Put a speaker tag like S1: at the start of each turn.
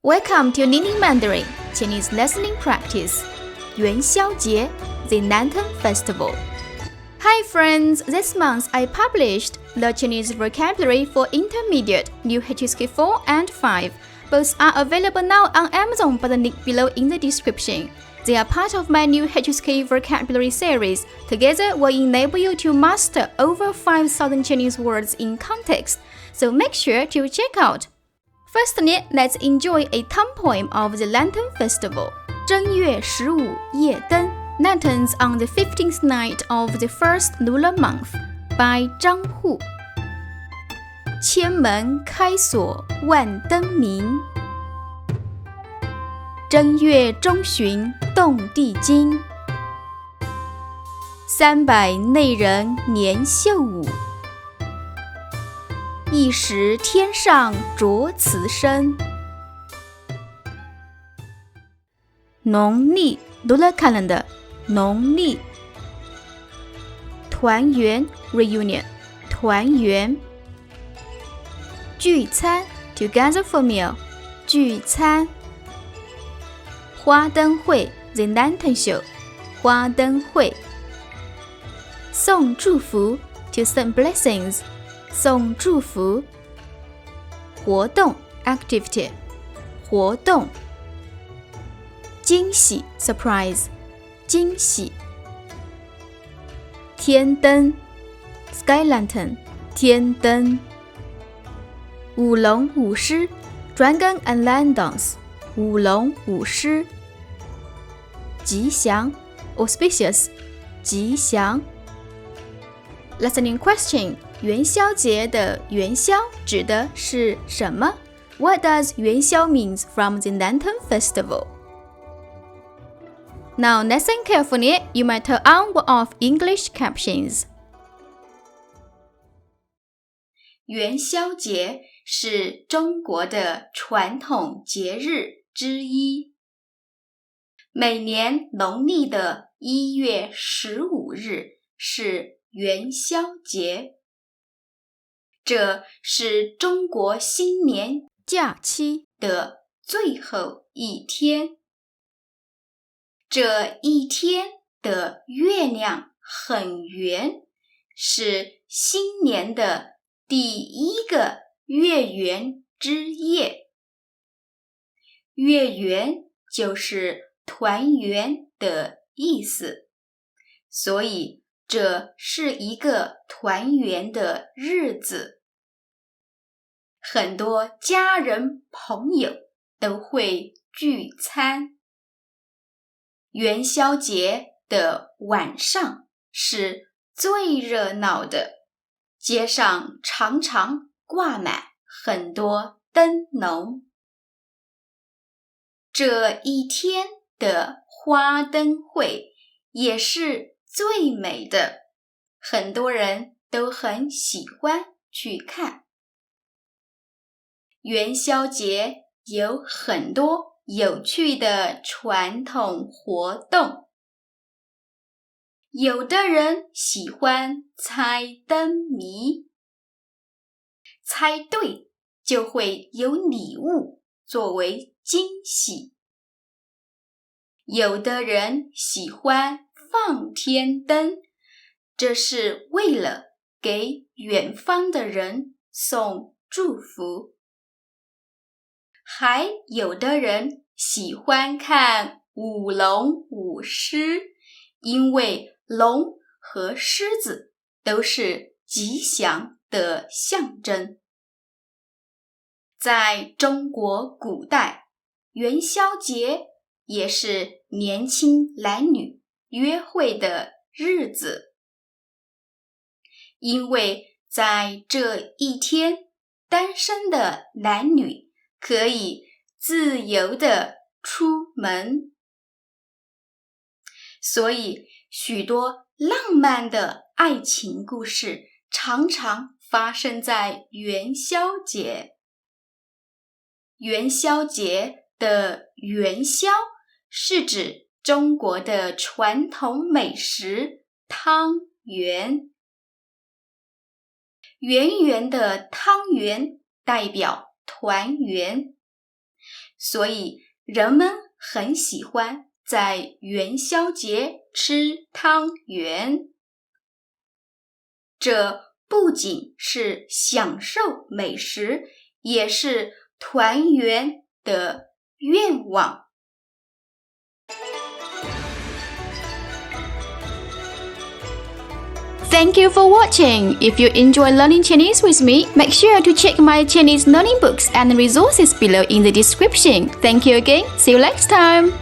S1: Welcome to Nini Mandarin Chinese Listening Practice. 元宵节 The Lantern Festival. Hi friends, this month I published the Chinese vocabulary for intermediate, new HSK 4 and 5. Both are available now on Amazon by the link below in the description. They are part of my new HSK vocabulary series. Together will enable you to master over 5,000 Chinese words in context. So make sure to check out. Firstly, let's enjoy a tongue poem of the Lantern Festival. 正月15夜灯 Lanterns on the 15th night of the first lunar month by 张祜。千门开锁万灯明，正月中旬动地惊。300内人年秀舞，一时天上着此身。农历 Lunar Calendar 农历团圆 Reunion 团圆聚餐 Together for meal 聚餐花灯会 The Lantern Show 花灯会送祝福 To send blessings 送祝福活动 Activity 活动惊喜 Surprise 惊喜天灯 Sky Lantern 天灯舞龙舞狮 Dragon and Lion Dance 舞龙舞狮吉祥 Auspicious 吉祥 Listening question 元宵节的元宵指的是什么 What does 元宵 means from the Lantern Festival? Now listen carefully, you might turn on or off English captions. 元宵节是中国的传统节日之一。每年农历的1月15日是元宵节。这是中国新年假期的最后一天。这一天的月亮很圆，是新年的第一个月圆之夜。月圆就是团圆的意思，所以这是一个团圆的日子。很多家人朋友都会聚餐。元宵节的晚上是最热闹的，街上常常挂满很多灯笼。这一天的花灯会也是最美的，很多人都很喜欢去看。元宵节有很多有趣的传统活动，有的人喜欢猜灯谜，猜对就会有礼物作为惊喜。有的人喜欢放天灯，这是为了给远方的人送祝福。还有的人喜欢看舞龙舞狮，因为龙和狮子都是吉祥的象征。在中国古代，元宵节也是年轻男女约会的日子，因为在这一天，单身的男女可以自由地出门，所以许多浪漫的爱情故事常常发生在元宵节。元宵节的元宵是指中国的传统美食汤圆。圆圆的汤圆代表团圆，所以人们很喜欢在元宵节吃汤圆。这不仅是享受美食，也是团圆的愿望。Thank you for watching. If you enjoy learning Chinese with me, make sure to check my Chinese learning books and resources below in the description. Thank you again. See you next time.